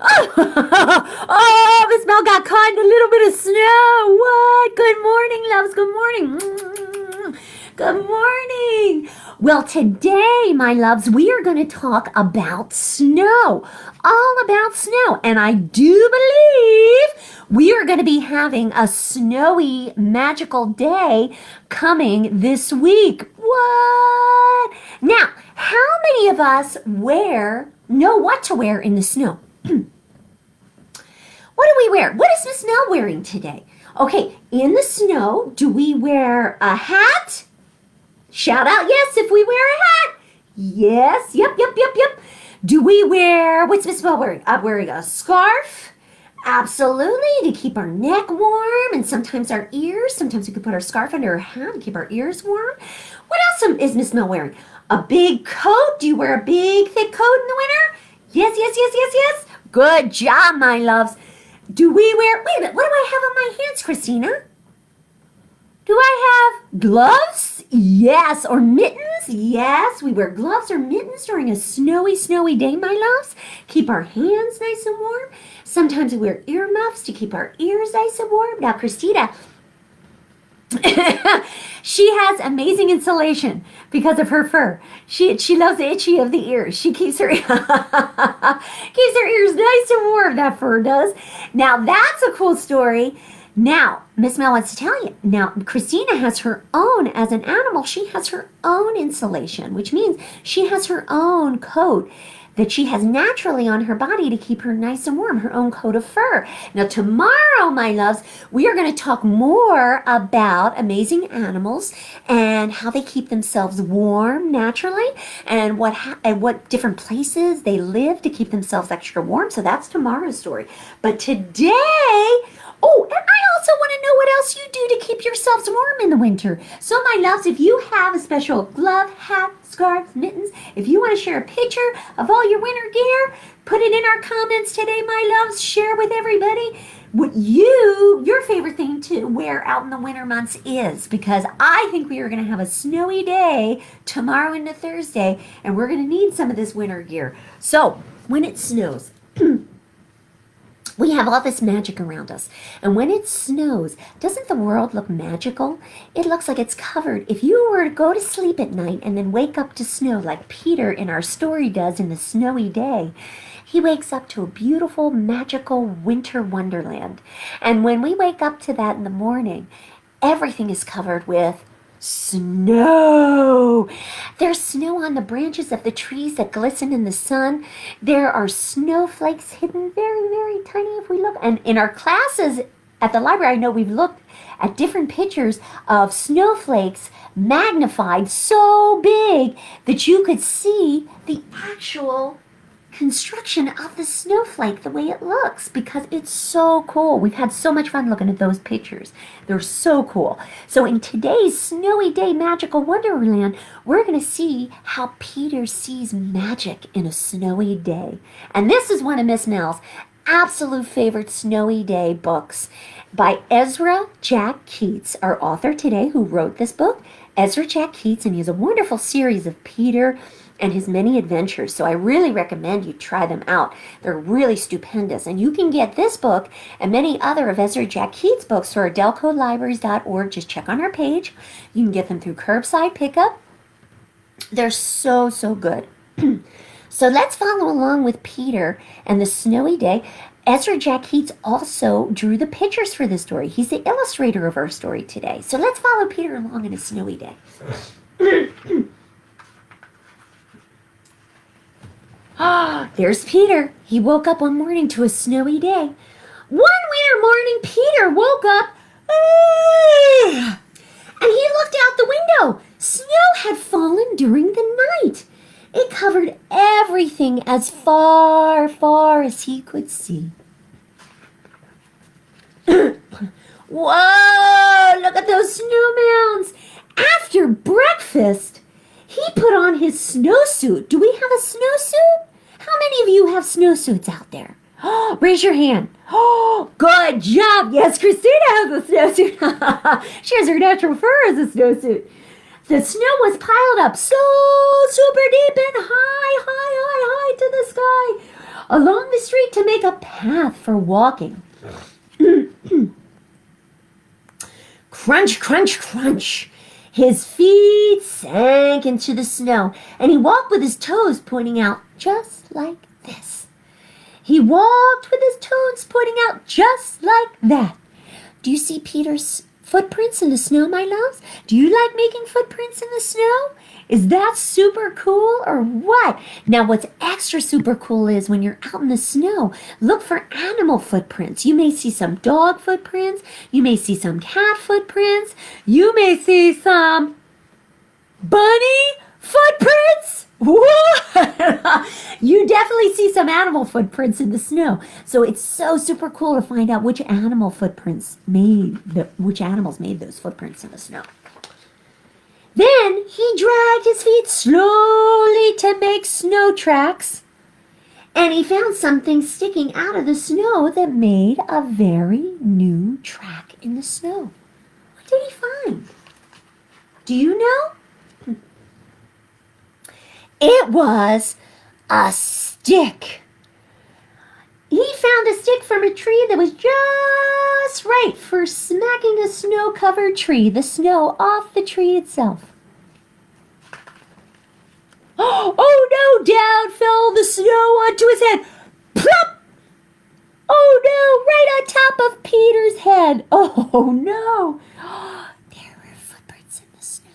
Oh, Miss Mel got caught in a little bit of snow. What? Good morning, loves. Good morning. Good morning. Well, today, my loves, we are going to talk about snow. All about snow. And I do believe we are going to be having a snowy, magical day coming this week. What? Now, how many of us know what to wear in the snow? What do we wear? What is Miss Mel wearing today? Okay, in the snow, do we wear a hat? Shout out yes if we wear a hat. Yes, yep. Do we wear, what's Miss Mel wearing? I'm wearing a scarf. Absolutely, to keep our neck warm and sometimes our ears. Sometimes we could put our scarf under our hat to keep our ears warm. What else is Miss Mel wearing? A big coat. Do you wear a big, thick coat in the winter? Yes. Good job, my loves. Do we wear, wait a minute, what do I have on my hands, Christina? Do I have gloves? Yes. Or mittens? Yes. We wear gloves or mittens during a snowy day, my loves. Keep our hands nice and warm. Sometimes we wear earmuffs to keep our ears nice and warm. Now, Christina, she has amazing insulation because of her fur. She loves the itchy of the ears. She keeps her keeps her ears nice and warm, that fur does. Now, that's a cool story. Now, Miss Mel wants to tell you. Now, Christina has her own, as an animal, she has her own insulation, which means she has her own coat that she has naturally on her body to keep her nice and warm, her own coat of fur. Now, tomorrow, my loves, we are going to talk more about amazing animals and how they keep themselves warm naturally and what different places they live to keep themselves extra warm. So that's tomorrow's story. But today, oh, and I also want to know what else you do to keep yourselves warm in the winter. So, my loves, if you have a special glove, hat, scarf, mittens, if you want to share a picture of all your winter gear, put it in our comments today, my loves. Share with everybody what your favorite thing to wear out in the winter months is, because I think we are going to have a snowy day tomorrow into Thursday, and we're going to need some of this winter gear. So, when it snows, we have all this magic around us. And when it snows, doesn't the world look magical? It looks like it's covered. If you were to go to sleep at night and then wake up to snow like Peter in our story does in the snowy day, he wakes up to a beautiful, magical winter wonderland. And when we wake up to that in the morning, everything is covered with snow. There's snow on the branches of the trees that glisten in the sun. There are snowflakes hidden very, very tiny if we look. And in our classes at the library, I know we've looked at different pictures of snowflakes magnified so big that you could see the actual construction of the snowflake, the way it looks, because it's so cool. We've had so much fun looking at those pictures. They're so cool. So in today's snowy day magical wonderland, we're going to see how Peter sees magic in a snowy day. And this is one of Miss Mel's absolute favorite snowy day books by Ezra Jack Keats, our author today who wrote this book, Ezra Jack Keats, and he has a wonderful series of Peter and his many adventures. So I really recommend you try them out. They're really stupendous. And you can get this book and many other of Ezra Jack Keats' books through our delcolibraries.org. Just check on our page. You can get them through curbside pickup. They're so, so good. So let's follow along with Peter and the snowy day. Ezra Jack Keats also drew the pictures for this story. He's the illustrator of our story today. So let's follow Peter along in a snowy day. There's Peter. He woke up one morning to a snowy day. One winter morning, Peter woke up and he looked out the window. Snow had fallen during the night. It covered everything as far, far as he could see. Whoa, look at those snow mounds. After breakfast, he put on his snowsuit. Do we have a snowsuit? How many of you have snowsuits out there? Raise your hand. Good job. Yes, Christina has a snowsuit. She has her natural fur as a snowsuit. The snow was piled up so super deep and high to the sky. along the street to make a path for walking. Crunch, crunch, crunch. His feet sank into the snow, and he walked with his toes pointing out just like this. He walked with his toes pointing out just like that. Do you see Peter's footprints in the snow, my loves? Do you like making footprints in the snow? Is that super cool or what? Now, what's extra super cool is when you're out in the snow, look for animal footprints. You may see some dog footprints. You may see some cat footprints. You may see some bunny footprints. What? You definitely see some animal footprints in the snow. So it's so super cool to find out which animals made those footprints in the snow. Then he dragged his feet slowly to make snow tracks, and he found something sticking out of the snow that made a very new track in the snow. What did he find? Do you know? It was a stick. He found a stick from a tree that was just right for smacking a snow-covered tree, the snow off the tree itself. Oh no, down fell the snow onto his head. Plop! Oh no, right on top of Peter's head. Oh no. There were footprints in the snow.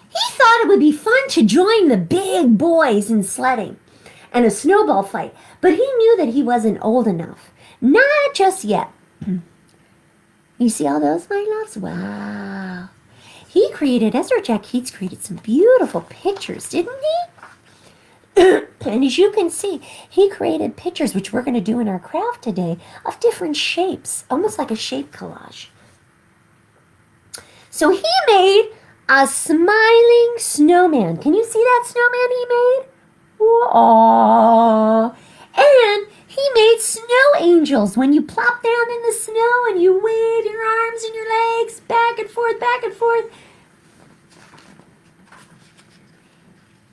He thought it would be fun to join the big boys in sledding and a snowball fight, but he knew that he wasn't old enough. Not just yet. You see all those, my loves? Wow. Ezra Jack Keats created some beautiful pictures, didn't he? And as you can see, he created pictures, which we're going to do in our craft today, of different shapes, almost like a shape collage. So he made a smiling snowman. Can you see that snowman he made? Aww. And he made snow angels. When you plop down in the snow and you wave your arms and your legs back and forth, back and forth.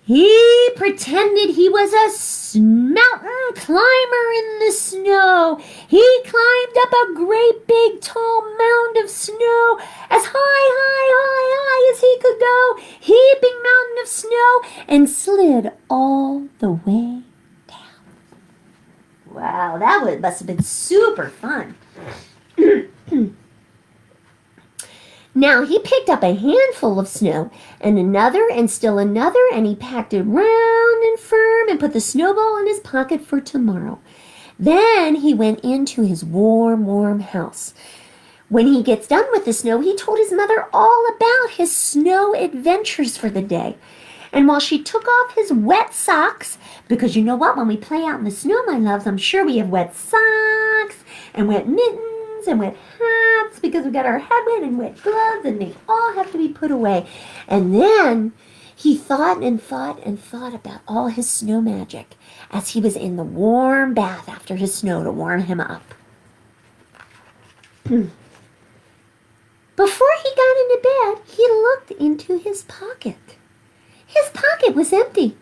He pretended he was a mountain climber in the snow. He climbed up a great big tall mound of snow as high as he could go, heaping mountain of snow, and slid all the way down. Wow, that must have been super fun. Now, he picked up a handful of snow, and another, and still another, and he packed it round and firm and put the snowball in his pocket for tomorrow. Then he went into his warm house. When he gets done with the snow, he told his mother all about his snow adventures for the day. And while she took off his wet socks, because you know what, when we play out in the snow, my loves, I'm sure we have wet socks and wet mittens and wet hats because we got our head wet and wet gloves, and they all have to be put away. And then he thought about all his snow magic as he was in the warm bath after his snow to warm him up. Before he got into bed, he looked into his pocket. His pocket was empty.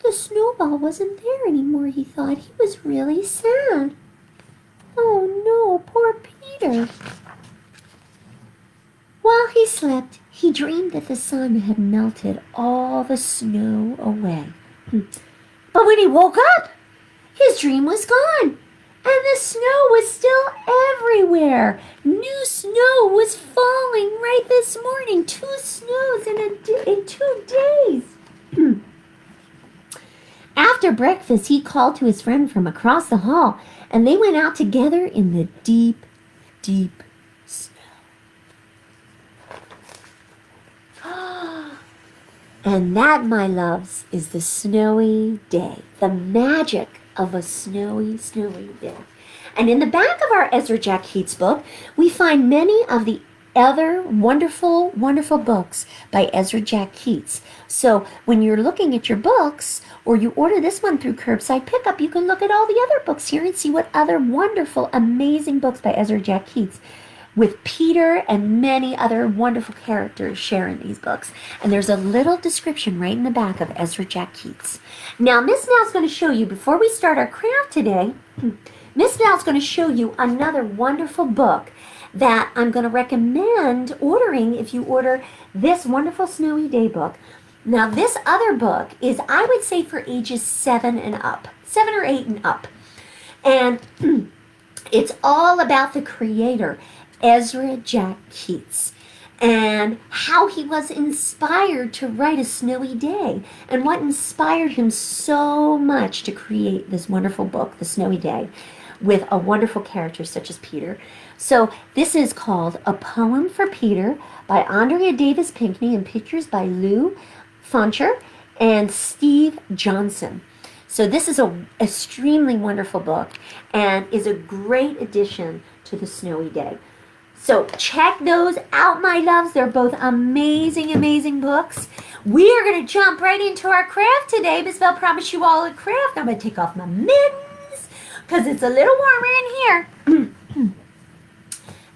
The snowball wasn't there anymore, he thought. He was really sad. Oh no, poor Peter. While he slept, he dreamed that the sun had melted all the snow away. But when he woke up, his dream was gone, and the snow was still everywhere. New snow was falling right this morning. 2 snows in 2 days. After breakfast, he called to his friend from across the hall, and they went out together in the deep snow. And that, my loves, is the snowy day, the magic of a snowy day. And in the back of our Ezra Jack Keats book, we find many of the other wonderful books by Ezra Jack Keats. So when you're looking at your books, or you order this one through Curbside Pickup, you can look at all the other books here and see what other wonderful, amazing books by Ezra Jack Keats with Peter and many other wonderful characters sharing these books. And there's a little description right in the back of Ezra Jack Keats. Now, Miss Nell's going to show you, before we start our craft today, Miss Nell's going to show you another wonderful book that I'm going to recommend ordering if you order this wonderful Snowy Day book. Now, this other book is, I would say, for ages 7 and up, 7 or 8 and up. And it's all about the creator, Ezra Jack Keats, and how he was inspired to write A Snowy Day, and what inspired him so much to create this wonderful book, The Snowy Day, with a wonderful character such as Peter. So this is called A Poem for Peter by Andrea Davis Pinkney, and pictures by Lou Fancher and Steve Johnson. So this is an extremely wonderful book and is a great addition to The Snowy Day. So check those out, my loves. They're both amazing, amazing books. We are going to jump right into our craft today. Miss Bell promised you all a craft. I'm going to take off my mittens because it's a little warmer in here.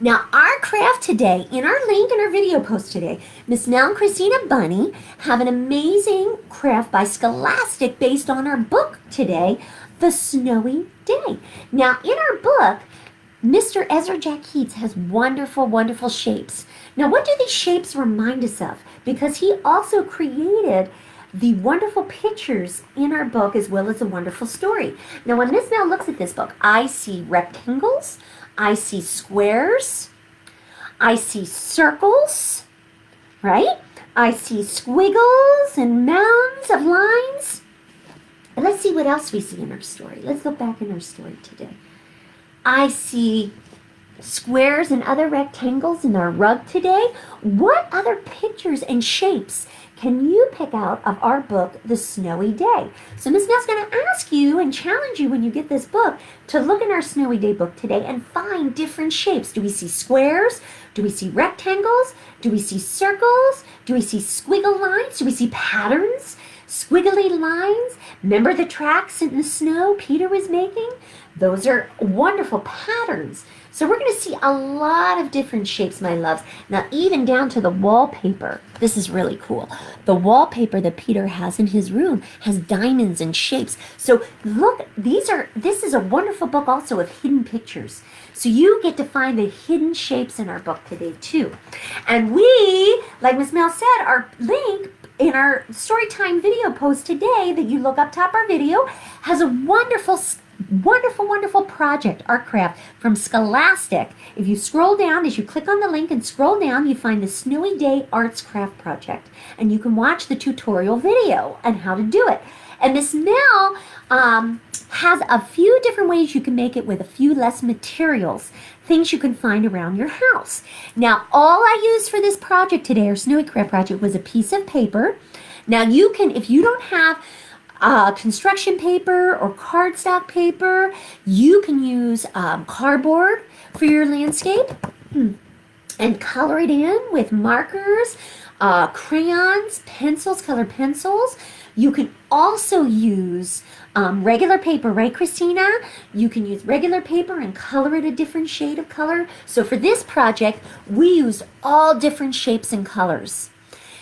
Now, our craft today, in our link in our video post today, Miss Nell and Christina Bunny have an amazing craft by Scholastic based on our book today, The Snowy Day. Now, in our book, Mr. Ezra Jack Keats has wonderful, wonderful shapes. Now, what do these shapes remind us of? Because he also created the wonderful pictures in our book as well as a wonderful story. Now, when Miss Nell looks at this book, I see rectangles, I see squares, I see circles, right? I see squiggles and mounds of lines. And let's see what else we see in our story. Let's look back in our story today. I see squares and other rectangles in our rug today. What other pictures and shapes can you pick out of our book, The Snowy Day? So Miss Nell's going to ask you and challenge you when you get this book to look in our Snowy Day book today and find different shapes. Do we see squares? Do we see rectangles? Do we see circles? Do we see squiggle lines? Do we see patterns? Squiggly lines? Remember the tracks in the snow Peter was making? Those are wonderful patterns. So we're going to see a lot of different shapes, my loves. Now, even down to the wallpaper. This is really cool. The wallpaper that Peter has in his room has diamonds and shapes. So look, this is a wonderful book also of hidden pictures. So you get to find the hidden shapes in our book today too. And we, like Miss Mel said, our link in our Storytime video post today that you look up top our video has a wonderful project, art craft from Scholastic. If you scroll down, as you click on the link and scroll down, you find the Snowy Day Arts Craft Project. And you can watch the tutorial video on how to do it. And Miss Mel has a few different ways you can make it with a few less materials, things you can find around your house. Now, all I used for this project today, our Snowy Craft Project, was a piece of paper. Now, you can, if you don't have construction paper or cardstock paper, you can use cardboard for your landscape and color it in with markers, crayons, pencils, colored pencils. You can also use regular paper, right, Christina? You can use regular paper and color it a different shade of color. So for this project, we used all different shapes and colors.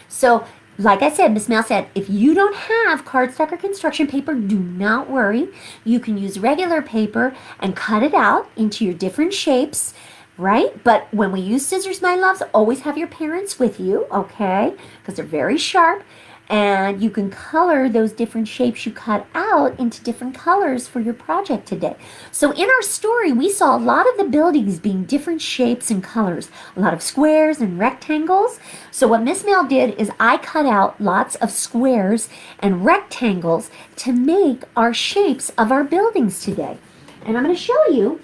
So like I said, Miss Mel said, if you don't have cardstock or construction paper, do not worry. You can use regular paper and cut it out into your different shapes, right? But when we use scissors, my loves, always have your parents with you, okay? Because they're very sharp. And you can color those different shapes you cut out into different colors for your project today. So in our story, we saw a lot of the buildings being different shapes and colors, a lot of squares and rectangles. So what Miss Mel did is I cut out lots of squares and rectangles to make our shapes of our buildings today. And I'm going to show you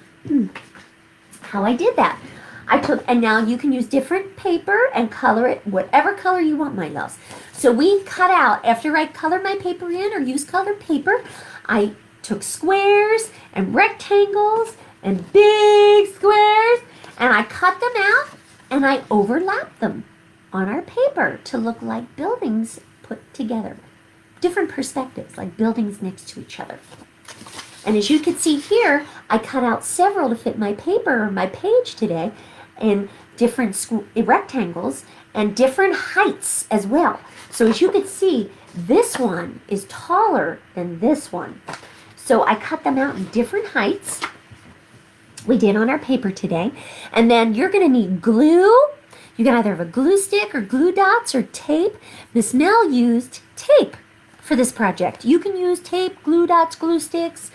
how I did that. And now you can use different paper and color it whatever color you want, my loves. So we cut out, after I colored my paper in or used colored paper, I took squares and rectangles and big squares and I cut them out and I overlapped them on our paper to look like buildings put together. Different perspectives, like buildings next to each other. And as you can see here, I cut out several to fit my paper or my page today. in different rectangles and different heights as well. So as you can see, this one is taller than this one. So I cut them out in different heights. We did on our paper today. And then you're going to need glue. You can either have a glue stick or glue dots or tape. Miss Mel used tape for this project. You can use tape, glue dots, glue sticks,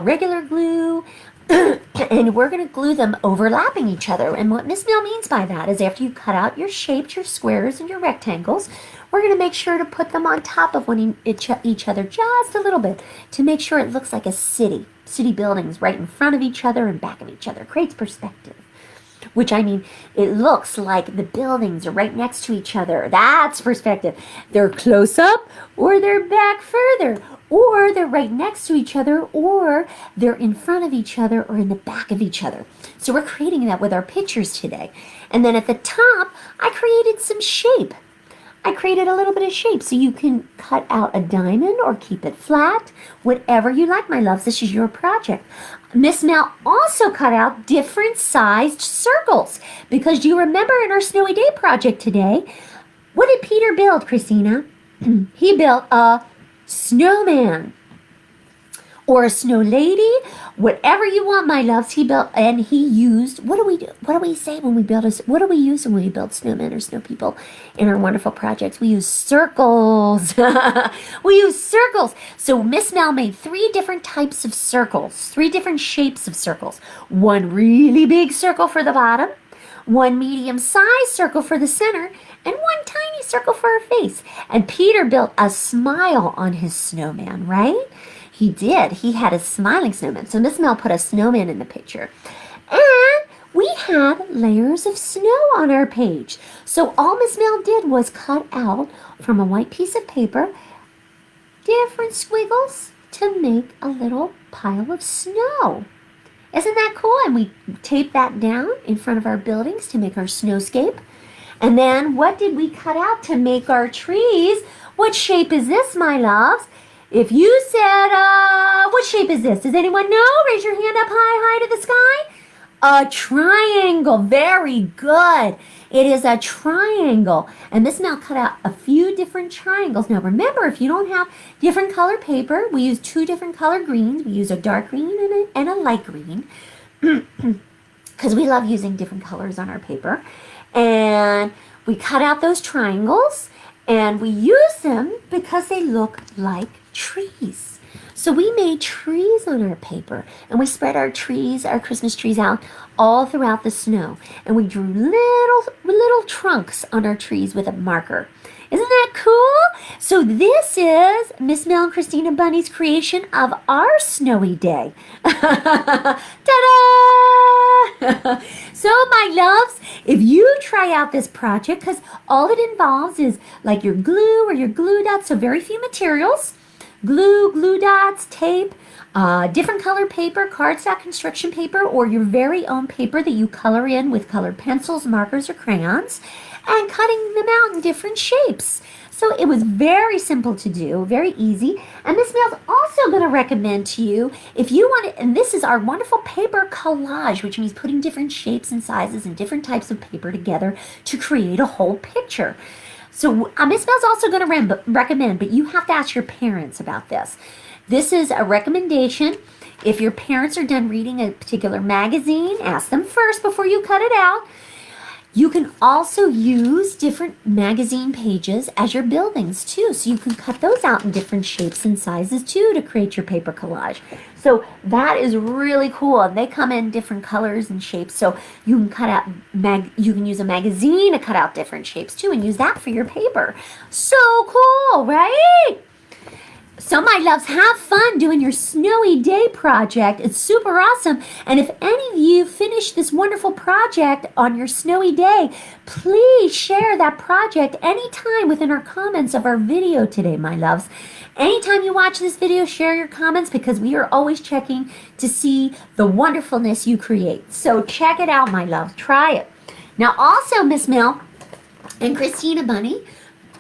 regular glue, and we're going to glue them overlapping each other. And what Miss Mel means by that is after you cut out your shapes, your squares, and your rectangles, we're going to make sure to put them on top of each other just a little bit to make sure it looks like a city. City buildings right in front of each other and back of each other. Creates perspective. Which, I mean, it looks like the buildings are right next to each other. That's perspective. They're close up, or they're back further, or they're right next to each other, or they're in front of each other or in the back of each other. So we're creating that with our pictures today. And then at the top, I created some shape. I created a little bit of shape, so you can cut out a diamond or keep it flat, whatever you like, my loves. This is your project. Miss Mel also cut out different sized circles, because you remember in our Snowy Day project today, what did Peter build, Christina? He built a snowman or a snow lady, whatever you want, my loves. He built, and he used, what do we say when we build what do we use when we build snowmen or snow people in our wonderful projects? We use circles. We use circles. So Miss Mel made 3 different types of circles, 3 different shapes of circles. One really big circle for the bottom, one medium-sized circle for the center, and one tiny circle for her face. And Peter built a smile on his snowman, right? He did. He had a smiling snowman. So Miss Mel put a snowman in the picture. And we had layers of snow on our page. So all Miss Mel did was cut out from a white piece of paper different squiggles to make a little pile of snow. Isn't that cool? And we taped that down in front of our buildings to make our snowscape. And then what did we cut out to make our trees? What shape is this, my loves? If you said, what shape is this? Does anyone know? Raise your hand up high to the sky. A triangle. Very good. It is a triangle. And Miss Mel cut out a few different triangles. Now remember, if you don't have different color paper, we use 2 different color greens. We use a dark green and a light green because we love using different colors on our paper. And we cut out those triangles and we use them because they look like trees. So we made trees on our paper, and we spread our trees, our Christmas trees out all throughout the snow, and we drew little trunks on our trees with a marker. Isn't that cool? So this is Miss Mel and Christina Bunny's creation of our snowy day. Ta-da! So my loves, if you try out this project, because all it involves is like your glue or your glue dots, so very few materials. Glue, glue dots, tape, different color paper, cardstock construction paper, or your very own paper that you color in with colored pencils, markers, or crayons, and cutting them out in different shapes. So it was very simple to do, very easy. And Miss Mel's also going to recommend to you, if you want it, and this is our wonderful paper collage, which means putting different shapes and sizes and different types of paper together to create a whole picture. So Miss Mel's also going to recommend, but you have to ask your parents about this. This is a recommendation. If your parents are done reading a particular magazine, ask them first before you cut it out. You can also use different magazine pages as your buildings too. So you can cut those out in different shapes and sizes too to create your paper collage. So that is really cool. And they come in different colors and shapes. So you can cut out, you can use a magazine to cut out different shapes too and use that for your paper. So cool, right? So my loves, have fun doing your Snowy Day project. It's super awesome. And if any of you finish this wonderful project on your Snowy Day, please share that project anytime within our comments of our video today, my loves. Anytime you watch this video, share your comments because we are always checking to see the wonderfulness you create. So check it out, my loves. Try it. Now also, Miss Mel and Christina Bunny,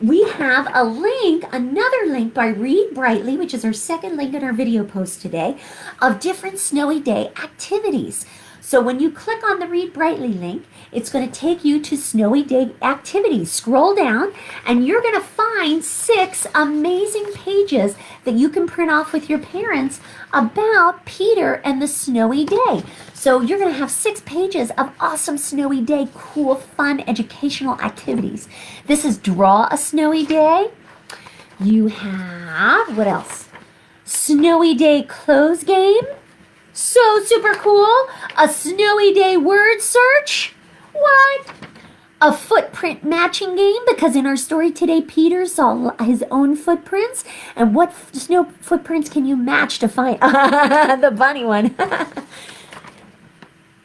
we have a link, another link by Read Brightly, which is our second link in our video post today, of different Snowy Day activities. So when you click on the Read Brightly link, it's going to take you to Snowy Day activities. Scroll down and you're going to find 6 amazing pages that you can print off with your parents about Peter and the snowy day. So you're going to have 6 pages of awesome snowy day, cool, fun, educational activities. This is Draw a Snowy Day. You have, what else? Snowy Day Clothes Game. So super cool. A Snowy Day Word Search. What? A footprint matching game, because in our story today, Peter saw his own footprints. And what snow footprints can you match to find the bunny one?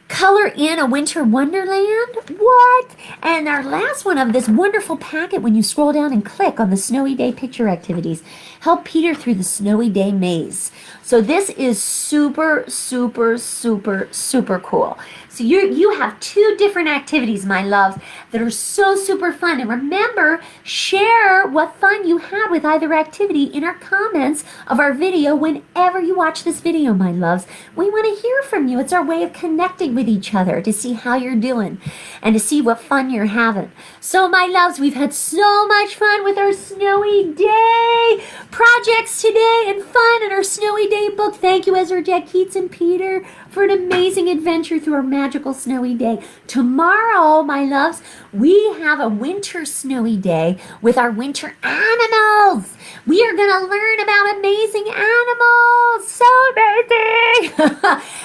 Color in a Winter Wonderland. What? And our last one of this wonderful packet, when you scroll down and click on the Snowy Day picture activities, help Peter through the Snowy Day maze. So this is super, super, super, super cool. So you have 2 different activities, my loves, that are so super fun. And remember, share what fun you had with either activity in our comments of our video whenever you watch this video, my loves. We want to hear from you. It's our way of connecting with each other to see how you're doing and to see what fun you're having. So, my loves, we've had so much fun with our Snowy Day projects today and fun in our Snowy Day book. Thank you, Ezra Jack Keats and Peter, for an amazing adventure through our magical snowy day. Tomorrow, my loves, we have a winter snowy day with our winter animals. We are going to learn about amazing animals. So amazing.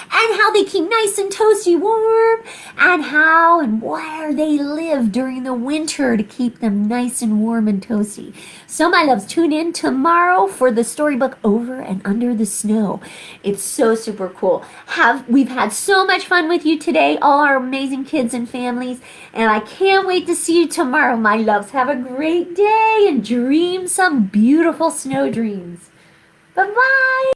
And how they keep nice and toasty warm, and how and where they live during the winter to keep them nice and warm and toasty. So, my loves, tune in tomorrow for the storybook Over and Under the Snow. It's so super cool. We've had so much fun with you today, all our amazing kids and families, and I can't wait to see you tomorrow, my loves. Have a great day and dream some beautiful snow dreams. Bye-bye.